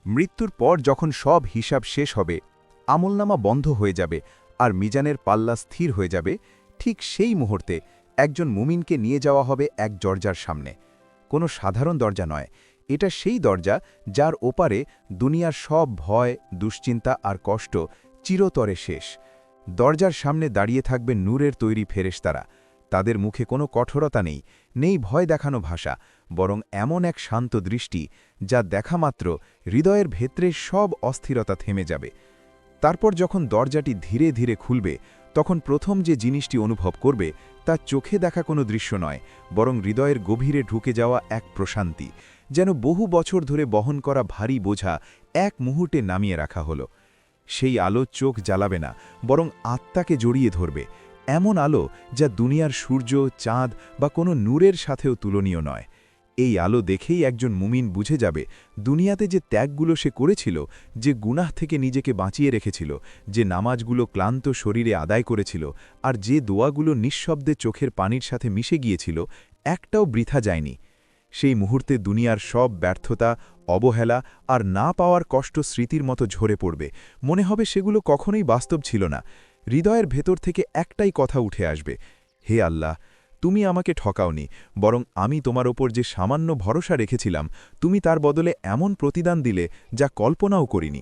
মৃত্যুর পর যখন সব হিসাব শেষ হবে, আমলনামা বন্ধ হয়ে যাবে আর মিজানের পাল্লা স্থির হয়ে যাবে, ঠিক সেই মুহূর্তে একজন মুমিনকে নিয়ে যাওয়া হবে এক দরজার সামনে। কোনো সাধারণ দরজা নয়, এটা সেই দরজা যার ওপারে দুনিয়ার সব ভয়, দুশ্চিন্তা আর কষ্ট চিরতরে শেষ। দরজার সামনে দাঁড়িয়ে থাকবে নূরের তৈরি ফেরেশতারা। তাদের মুখে কোনো কঠোরতা নেই, নেই ভয় দেখানো ভাষা, বরং এমন এক শান্ত দৃষ্টি যা দেখামাত্র হৃদয়ের ভেতরে সব অস্থিরতা থেমে যাবে। তারপর যখন দরজাটি ধীরে ধীরে খুলবে, তখন প্রথম যে জিনিসটি অনুভব করবে তা চোখে দেখা কোনো দৃশ্য নয়, বরং হৃদয়ের গভীরে ঢুকে যাওয়া এক প্রশান্তি, যেন বহু বছর ধরে বহন করা ভারী বোঝা এক মুহূর্তে নামিয়ে রাখা হলো। সেই আলো চোখ জ্বালাবে না, বরং আত্মাকে জড়িয়ে ধরবে, এমন আলো যা দুনিয়ার সূর্য, চাঁদ বা কোনো নূরের সাথেও তুলনীয় নয়। এই আলো দেখেই একজন মুমিন বুঝে যাবে দুনিয়াতে যে ত্যাগগুলো সে করেছিল, যে গুনাহ থেকে নিজেকে বাঁচিয়ে রেখেছিল, যে নামাজগুলো ক্লান্ত শরীরে আদায় করেছিল, আর যে দোয়াগুলো নিঃশব্দে চোখের পানির সাথে মিশে গিয়েছিল, একটাও বৃথা যায়নি। সেই মুহূর্তে দুনিয়ার সব ব্যর্থতা, অবহেলা আর না পাওয়ার কষ্ট স্মৃতির মতো ঝরে পড়বে। মনে হবে সেগুলো কখনোই বাস্তব ছিল না। হৃদয়ের ভেতর থেকে একটাই কথা উঠে আসবে, হে আল্লাহ, তুমি আমাকে ঠকাওনি, বরং আমি তোমার ওপর যে সামান্য ভরসা রেখেছিলাম, তুমি তার বদলে এমন প্রতিদান দিলে যা কল্পনাও করিনি।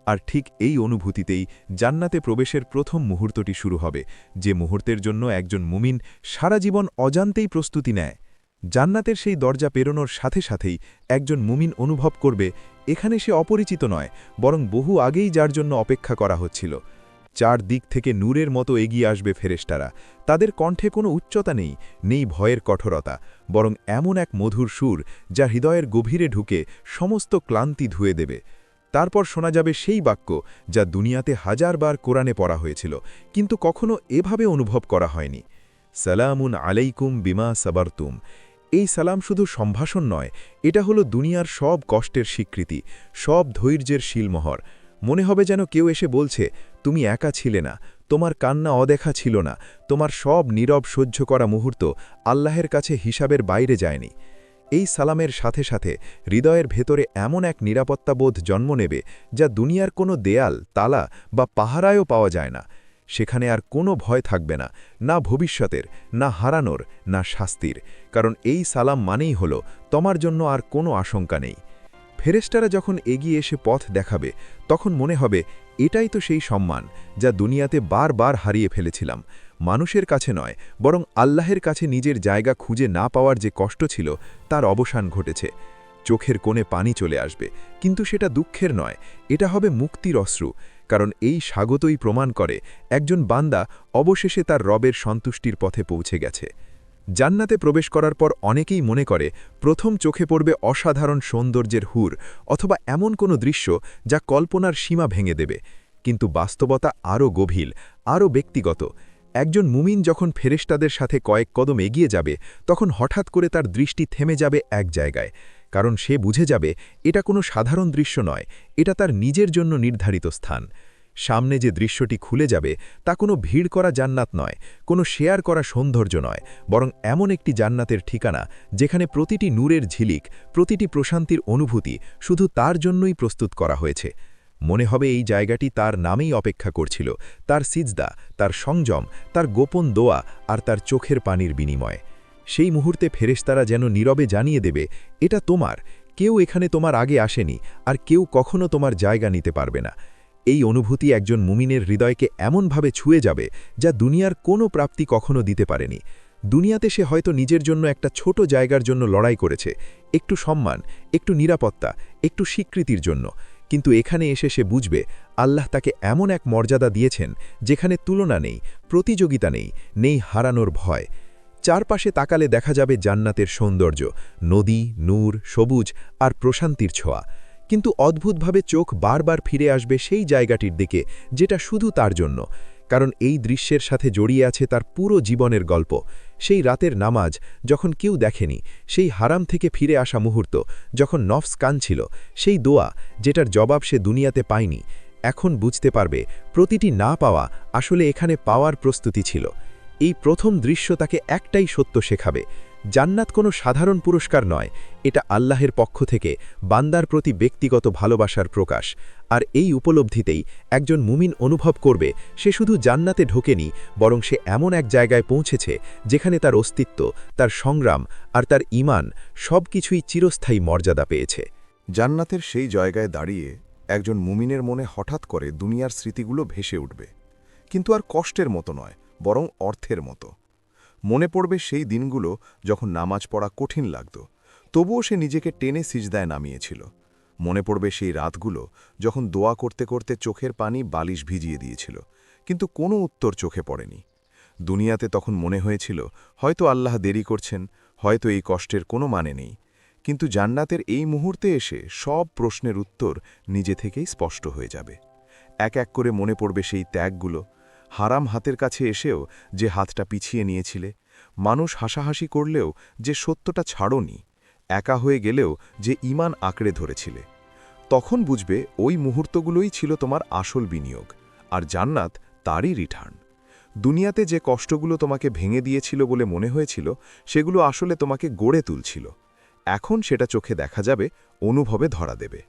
আর ঠিক এই অনুভূতিতেই জান্নাতে প্রবেশের প্রথম মুহূর্তটি শুরু হবে, যে মুহূর্তের জন্য একজন মুমিন সারা জীবন অজান্তেই প্রস্তুতি নেয়। জান্নাতের সেই দরজা পেরোনোর সাথে সাথেই একজন মুমিন অনুভব করবে এখানে সে অপরিচিত নয়, বরং বহু আগেই যার জন্য অপেক্ষা করা হচ্ছিল। চার দিক থেকে নূরের মতো এগিয়ে আসবে ফেরেশতারা। তাদের কণ্ঠে কোনো উচ্চতা নেই, নেই ভয়ের কঠোরতা, বরং এমন এক মধুর সুর যা হৃদয়ের গভীরে ঢুকে সমস্ত ক্লান্তি ধুয়ে দেবে। তারপর শোনা যাবে সেই বাক্য যা দুনিয়াতে হাজারবার কোরআনে পড়া হয়েছিল, কিন্তু কখনো এভাবে অনুভব করা হয়নি, সালামুন আলাইকুম বিমা সাবারতুম। এই সালাম শুধু সম্ভাষণ নয়, এটা হলো দুনিয়ার সব কষ্টের স্বীকৃতি, সব ধৈর্যের শিলমোহর। মনে হবে যেন কেউ এসে বলছে, তুমি একা ছিলে না, তোমার কান্না অদেখা ছিল না, তোমার সব নীরব সহ্য করা মুহূর্ত আল্লাহের কাছে হিসাবের বাইরে যায়নি। এই সালামের সাথে সাথে হৃদয়ের ভেতরে এমন এক নিরাপত্তাবোধ জন্ম নেবে যা দুনিয়ার কোনো দেয়াল, তালা বা পাহারায়ও পাওয়া যায় না। সেখানে আর কোনো ভয় থাকবে না, না ভবিষ্যতের, না হারানোর, না শাস্তির, কারণ এই সালাম মানেই হলো তোমার জন্য আর কোনো আশঙ্কা নেই। ফেরেশতারা যখন এগিয়ে এসে পথ দেখাবে, তখন মনে হবে এটাই তো সেই সম্মান যা দুনিয়াতে বারবার হারিয়ে ফেলেছিলাম। মানুষের কাছে নয়, বরং আল্লাহের কাছে নিজের জায়গা খুঁজে না পাওয়ার যে কষ্ট ছিল, তার অবসান ঘটেছে। চোখের কোণে পানি চলে আসবে, কিন্তু সেটা দুঃখের নয়, এটা হবে মুক্তির অশ্রু, কারণ এই স্বাগতই প্রমাণ করে একজন বান্দা অবশেষে তার রবের সন্তুষ্টির পথে পৌঁছে গেছে। জান্নাতে প্রবেশ করার পর অনেকেই মনে করে প্রথম চোখে পড়বে অসাধারণ সৌন্দর্যের হুর, অথবা এমন কোনো দৃশ্য যা কল্পনার সীমা ভেঙে দেবে। কিন্তু বাস্তবতা আরও গভীর, আরও ব্যক্তিগত। একজন মুমিন যখন ফেরেশতাদের সাথে কয়েক কদম এগিয়ে যাবে, তখন হঠাৎ করে তার দৃষ্টি থেমে যাবে এক জায়গায়, কারণ সে বুঝে যাবে এটা কোনো সাধারণ দৃশ্য নয়, এটা তার নিজের জন্য নির্ধারিত স্থান। সামনে যে দৃশ্যটি খুলে যাবে তা কোনো ভিড় করা জান্নাত নয়, কোনো শেয়ার করা সৌন্দর্য নয়, বরং এমন একটি জান্নাতের ঠিকানা যেখানে প্রতিটি নূরের ঝিলিক, প্রতিটি প্রশান্তির অনুভূতি শুধু তার জন্যই প্রস্তুত করা হয়েছে। মনে হবে এই জায়গাটি তার নামেই অপেক্ষা করছিল, তার সিজদা, তার সংযম, তার গোপন দোয়া আর তার চোখের পানির বিনিময়। সেই মুহূর্তে ফেরেশতারা যেন নীরবে জানিয়ে দেবে, এটা তোমার, কেউ এখানে তোমার আগে আসেনি, আর কেউ কখনো তোমার জায়গা নিতে পারবে না। এই অনুভূতি একজন মুমিনের হৃদয়কে এমনভাবে ছুঁয়ে যাবে যা দুনিয়ার কোনো প্রাপ্তি কখনো দিতে পারেনি। দুনিয়াতে সে হয়তো নিজের জন্য একটা ছোট জায়গার জন্য লড়াই করেছে, একটু সম্মান, একটু নিরাপত্তা, একটু স্বীকৃতির জন্য, কিন্তু এখানে এসে সে বুঝবে আল্লাহ তাকে এমন এক মর্যাদা দিয়েছেন যেখানে তুলনা নেই, প্রতিযোগিতা নেই, নেই হারানোর ভয়। চারপাশে তাকালে দেখা যাবে জান্নাতের সৌন্দর্য, নদী, নূর, সবুজ আর প্রশান্তির ছোঁয়া, কিন্তু অদ্ভুতভাবে চোখ বারবার ফিরে আসবে সেই জায়গাটির দিকে যেটা শুধু তার জন্য, কারণ এই দৃশ্যের সাথে জড়িয়ে আছে তার পুরো জীবনের গল্প। সেই রাতের নামাজ যখন কেউ দেখেনি, সেই হারাম থেকে ফিরে আসা মুহূর্ত যখন নফস কাঁদছিল, সেই দোয়া যেটার জবাব সে দুনিয়াতে পায়নি, এখন বুঝতে পারবে প্রতিটি না পাওয়া আসলে এখানে পাওয়ার প্রস্তুতি ছিল। এই প্রথম দৃশ্য তাকে একটাই সত্য শেখাবে, জান্নাত কোনো সাধারণ পুরস্কার নয়, এটা আল্লাহের পক্ষ থেকে বান্দার প্রতি ব্যক্তিগত ভালোবাসার প্রকাশ। আর এই উপলব্ধিতেই একজন মুমিন অনুভব করবে সে শুধু জান্নাতে ঢোকেনি, বরং সে এমন এক জায়গায় পৌঁছেছে যেখানে তার অস্তিত্ব, তার সংগ্রাম আর তার ঈমান সব কিছুই চিরস্থায়ী মর্যাদা পেয়েছে। জান্নাতের সেই জায়গায় দাঁড়িয়ে একজন মুমিনের মনে হঠাৎ করে দুনিয়ার স্মৃতিগুলো ভেসে উঠবে, কিন্তু আর কষ্টের মতো নয়, বরং অর্থের মতো। মনে পড়বে সেই দিনগুলো যখন নামাজ পড়া কঠিন লাগত, তবুও সে নিজেকে টেনে সিজদায় নামিয়েছিল। মনে পড়বে সেই রাতগুলো যখন দোয়া করতে করতে চোখের পানি বালিশ ভিজিয়ে দিয়েছিল, কিন্তু কোনো উত্তর চোখে পড়েনি। দুনিয়াতে তখন মনে হয়েছিল হয়তো আল্লাহ দেরি করছেন, হয়তো এই কষ্টের কোনো মানে নেই। কিন্তু জান্নাতের এই মুহূর্তে এসে সব প্রশ্নের উত্তর নিজে থেকেই স্পষ্ট হয়ে যাবে। এক এক করে মনে পড়বে সেই ত্যাগগুলো, হারাম হাতের কাছে এসেও যে হাতটা পিছিয়ে নিয়েছিলে, মানুষ হাসাহাসি করলেও যে সত্যটা ছাড়োনি, একা হয়ে গেলেও যে ঈমান আঁকড়ে ধরেছিলে। তখন বুঝবে ওই মুহূর্তগুলোই ছিল তোমার আসল বিনিয়োগ, আর জান্নাত তারই রিটার্ন। দুনিয়াতে যে কষ্টগুলো তোমাকে ভেঙে দিয়েছিল বলে মনে হয়েছিল, সেগুলো আসলে তোমাকে গড়ে তুলছিল। এখন সেটা চোখে দেখা যাবে, অনুভবে ধরা দেবে।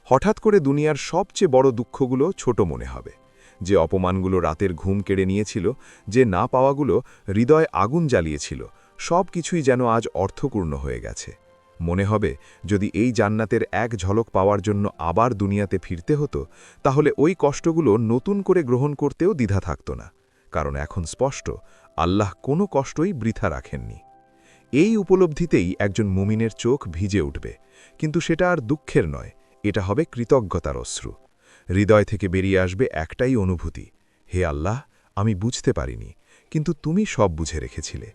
হঠাৎ করে দুনিয়ার সবচেয়ে বড় দুঃখগুলো ছোট মনে হবে। যে অপমানগুলো রাতের ঘুম কেড়ে নিয়েছিল, যে না পাওয়াগুলো হৃদয় আগুন জ্বালিয়েছিল, সব কিছুই যেন আজ অর্থপূর্ণ হয়ে গেছে। মনে হবে যদি এই জান্নাতের এক ঝলক পাওয়ার জন্য আবার দুনিয়াতে ফিরতে হতো, তাহলে ওই কষ্টগুলো নতুন করে গ্রহণ করতেও দ্বিধা থাকত না। কারণ এখন স্পষ্ট, আল্লাহ কোনো কষ্টই বৃথা রাখেননি। এই উপলব্ধিতেই একজন মুমিনের চোখ ভিজে উঠবে, কিন্তু সেটা আর দুঃখের নয়, এটা হবে কৃতজ্ঞতার অশ্রু। হৃদয় থেকে বেরিয়ে আসবে একটাই অনুভূতি, হে আল্লাহ, আমি বুঝতে পারিনি, কিন্তু তুমি সব বুঝে রেখেছিলে।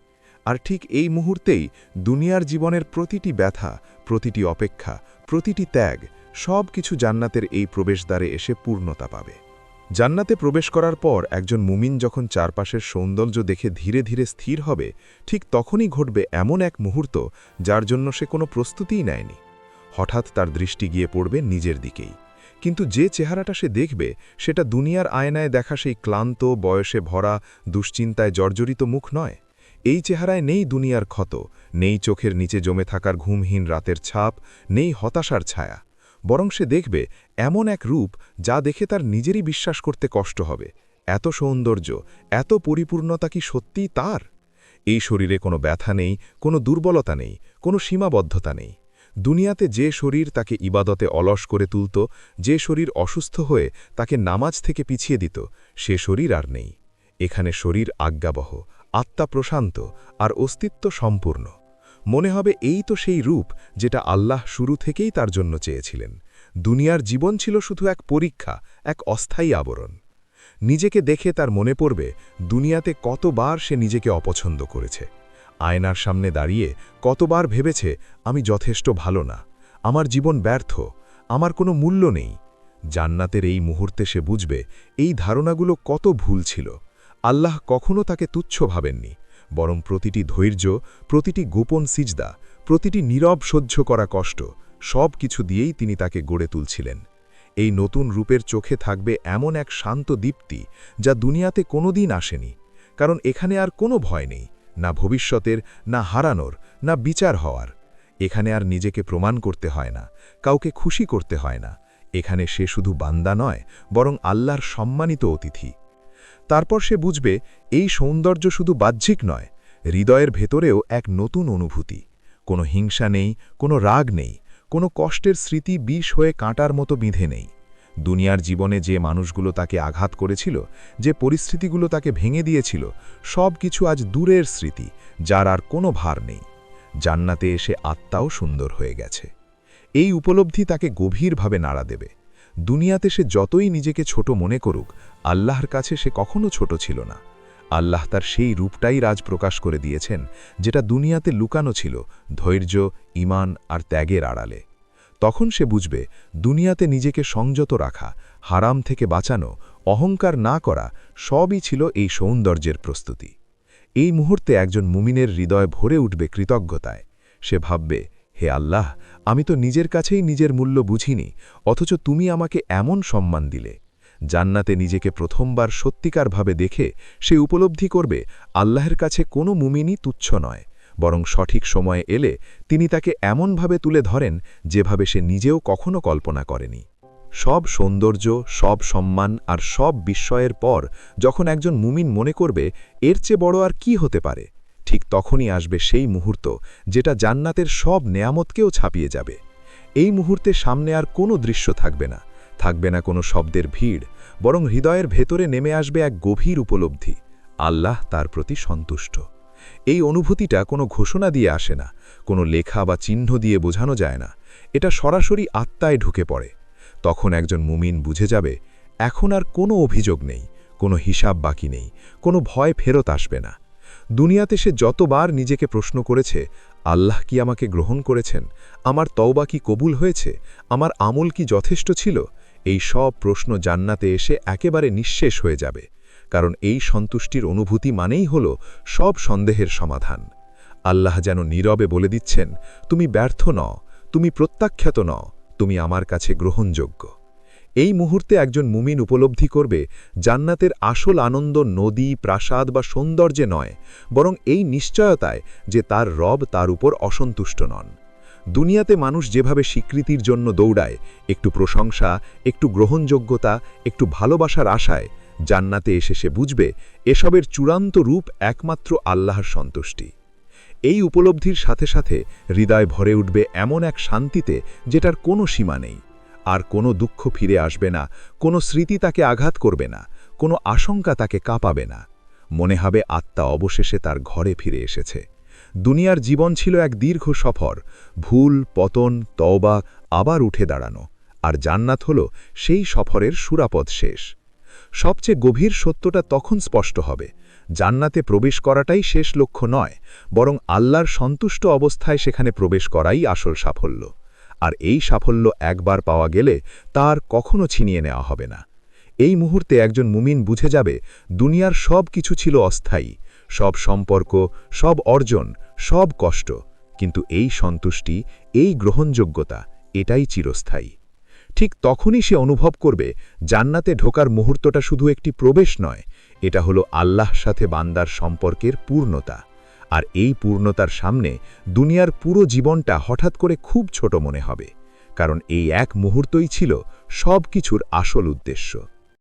আর ঠিক এই মুহূর্তেই দুনিয়ার জীবনের প্রতিটি ব্যথা, প্রতিটি অপেক্ষা, প্রতিটি ত্যাগ, সব কিছু জান্নাতের এই প্রবেশদ্বারে এসে পূর্ণতা পাবে। জান্নাতে প্রবেশ করার পর একজন মুমিন যখন চারপাশের সৌন্দর্য দেখে ধীরে ধীরে স্থির হবে, ঠিক তখনই ঘটবে এমন এক মুহূর্ত যার জন্য সে কোনো প্রস্তুতিই নেয়নি। হঠাৎ তার দৃষ্টি গিয়ে পড়বে নিজের দিকেই, কিন্তু যে চেহারাটা সে দেখবে সেটা দুনিয়ার আয়নায় দেখা সেই ক্লান্ত, বয়সে ভরা, দুশ্চিন্তায় জর্জরিত মুখ নয়। এই চেহারায় নেই দুনিয়ার ক্ষত, নেই চোখের নিচে জমে থাকার ঘুমহীন রাতের ছাপ, নেই হতাশার ছায়া। বরং সে দেখবে এমন এক রূপ যা দেখে তার নিজেরই বিশ্বাস করতে কষ্ট হবে, এত সৌন্দর্য, এত পরিপূর্ণতা কি সত্যিই তার? এই শরীরে কোনো ব্যথা নেই, কোনো দুর্বলতা নেই, কোনো সীমাবদ্ধতা নেই। দুনিয়াতে যে শরীর তাকে ইবাদতে অলস করে তুলত, যে শরীর অসুস্থ হয়ে তাকে নামাজ থেকে পিছিয়ে দিত, সে শরীর আর নেই। এখানে শরীর আজ্ঞাবহ, আত্মা প্রশান্ত, আর অস্তিত্ব সম্পূর্ণ। মনে হবে এই তো সেই রূপ যেটা আল্লাহ শুরু থেকেই তার জন্য চেয়েছিলেন। দুনিয়ার জীবন ছিল শুধু এক পরীক্ষা, এক অস্থায়ী আবরণ। নিজেকে দেখে তার মনে পড়বে দুনিয়াতে কতবার সে নিজেকে অপছন্দ করেছে। আয়নার সামনে দাঁড়িয়ে কতবার ভেবেছে, আমি যথেষ্ট ভালো না, আমার জীবন ব্যর্থ, আমার কোনো মূল্য নেই। জান্নাতের এই মুহূর্তে সে বুঝবে এই ধারণাগুলো কত ভুল ছিল। আল্লাহ কখনো তাকে তুচ্ছ ভাবেননি, বরং প্রতিটি ধৈর্য, প্রতিটি গোপন সিজদা, প্রতিটি নীরব সহ্য করা কষ্ট, সব কিছু দিয়েই তিনি তাকে গড়ে তুলছিলেন। এই নতুন রূপের চোখে থাকবে এমন এক শান্ত দীপ্তি যা দুনিয়াতে কোনোদিন আসেনি। কারণ এখানে আর কোনো ভয় নেই, না ভবিষ্যতের, না হারানোর, না বিচার হওয়ার। এখানে আর নিজেকে প্রমাণ করতে হয় না, কাউকে খুশি করতে হয় না। এখানে সে শুধু বান্দা নয়, বরং আল্লাহর সম্মানিত অতিথি। তারপর সে বুঝবে এই সৌন্দর্য শুধু বাহ্যিক নয়, হৃদয়ের ভেতরেও এক নতুন অনুভূতি। কোনো হিংসা নেই, কোনো রাগ নেই, কোনো কষ্টের স্মৃতি বিষ হয়ে কাঁটার মতো বিঁধে নেই। দুনিয়ার জীবনে যে মানুষগুলো তাকে আঘাত করেছিল, যে পরিস্থিতিগুলো তাকে ভেঙে দিয়েছিল, সব কিছু আজ দূরের স্মৃতি, যার আর কোনো ভার নেই। জান্নাতে এসে আত্মাও সুন্দর হয়ে গেছে। এই উপলব্ধি তাকে গভীরভাবে নাড়া দেবে। দুনিয়াতে সে যতই নিজেকে ছোট মনে করুক, আল্লাহর কাছে সে কখনো ছোট ছিল না। আল্লাহ তার সেই রূপটাই রাজ প্রকাশ করে দিয়েছেন, যেটা দুনিয়াতে লুকানো ছিল ধৈর্য, ঈমান আর ত্যাগের আড়ালে। তখন সে বুঝবে দুনিয়াতে নিজেকে সংযত রাখা, হারাম থেকে বাঁচানো, অহংকার না করা, সবই ছিল এই সৌন্দর্যের প্রস্তুতি। এই মুহূর্তে একজন মুমিনের হৃদয় ভরে উঠবে কৃতজ্ঞতায়। সে ভাববে, হে আল্লাহ, আমি তো নিজের কাছেই নিজের মূল্য বুঝিনি, অথচ তুমি আমাকে এমন সম্মান দিলে। জান্নাতে নিজেকে প্রথমবার সত্যিকারভাবে দেখে সে উপলব্ধি করবে আল্লাহর কাছে কোনো মুমিনই তুচ্ছ নয়, বরং সঠিক সময়ে এলে তিনি তাকে এমনভাবে তুলে ধরেন যেভাবে সে নিজেও কখনো কল্পনা করেনি। সব সৌন্দর্য, সব সম্মান আর সব বিস্ময়ের পর যখন একজন মুমিন মনে করবে এর চেয়ে বড় আর কি হতে পারে, ঠিক তখনই আসবে সেই মুহূর্ত যেটা জান্নাতের সব নেয়ামতকেও ছাপিয়ে যাবে। এই মুহূর্তে সামনে আর কোনো দৃশ্য থাকবে না কোনো শব্দের ভিড়, বরং হৃদয়ের ভেতরে নেমে আসবে এক গভীর উপলব্ধি, আল্লাহ তার প্রতি সন্তুষ্ট। এই অনুভূতিটা কোনো ঘোষণা দিয়ে আসে না, কোনো লেখা বা চিহ্ন দিয়ে বোঝানো যায় না, এটা সরাসরি আত্মায় ঢুকে পড়ে। তখন একজন মুমিন বুঝে যাবে এখন আর কোনো অভিযোগ নেই, কোনো হিসাব বাকি নেই, কোনো ভয় ফেরত আসবে না। দুনিয়াতে সে যতবার নিজেকে প্রশ্ন করেছে, আল্লাহ কি আমাকে গ্রহণ করেছেন, আমার তওবা কি কবুল হয়েছে, আমার আমল কি যথেষ্ট ছিল, এই সব প্রশ্ন জান্নাতে এসে একেবারে নিঃশেষ হয়ে যাবে। কারণ এই সন্তুষ্টির অনুভূতি মানেই হল সব সন্দেহের সমাধান। আল্লাহ যেন নীরবে বলে দিচ্ছেন, তুমি ব্যর্থ নও, তুমি প্রত্যাখ্যাত নও, তুমি আমার কাছে গ্রহণযোগ্য। এই মুহূর্তে একজন মুমিন উপলব্ধি করবে জান্নাতের আসল আনন্দ নদী, প্রাসাদ বা সৌন্দর্যে নয়, বরং এই নিশ্চয়তায় যে তার রব তার উপর অসন্তুষ্ট নন। দুনিয়াতে মানুষ যেভাবে স্বীকৃতির জন্য দৌড়ায়, একটু প্রশংসা, একটু গ্রহণযোগ্যতা, একটু ভালোবাসার আশায়, জান্নাতে এসে সে বুঝবে এসবের চূড়ান্ত রূপ একমাত্র আল্লাহর সন্তুষ্টি। এই উপলব্ধির সাথে সাথে হৃদয় ভরে উঠবে এমন এক শান্তিতে যেটার কোনো সীমা নেই। আর কোনো দুঃখ ফিরে আসবে না, কোনো স্মৃতি তাকে আঘাত করবে না, কোনো আশঙ্কা তাকে কাঁপাবে না। মনে হবে আত্মা অবশেষে তার ঘরে ফিরে এসেছে। দুনিয়ার জীবন ছিল এক দীর্ঘ সফর, ভুল, পতন, তওবা, আবার উঠে দাঁড়ানো। আর জান্নাত হল সেই সফরের সুরাপদ শেষ। সবচেয়ে গভীর সত্যটা তখন স্পষ্ট হবে, জান্নাতে প্রবেশ করাটাই শেষ লক্ষ্য নয়, বরং আল্লাহর সন্তুষ্ট অবস্থায় সেখানে প্রবেশ করাই আসল সাফল্য। আর এই সাফল্য একবার পাওয়া গেলে তার কখনো ছিনিয়ে নেওয়া হবে না। এই মুহূর্তে একজন মুমিন বুঝে যাবে দুনিয়ার সব কিছু ছিল অস্থায়ী, সব সম্পর্ক, সব অর্জন, সব কষ্ট, কিন্তু এই সন্তুষ্টি, এই গ্রহণযোগ্যতা, এটাই চিরস্থায়ী। ঠিক তখনই সে অনুভব করবে জান্নাতে ঢোকার মুহূর্তটা শুধু একটি প্রবেশ নয়, এটা হলো আল্লাহর সাথে বান্দার সম্পর্কের পূর্ণতা। আর এই পূর্ণতার সামনে দুনিয়ার পুরো জীবনটা হঠাৎ করে খুব ছোট মনে হবে, কারণ এই এক মুহূর্তই ছিল সব কিছুর আসল উদ্দেশ্য।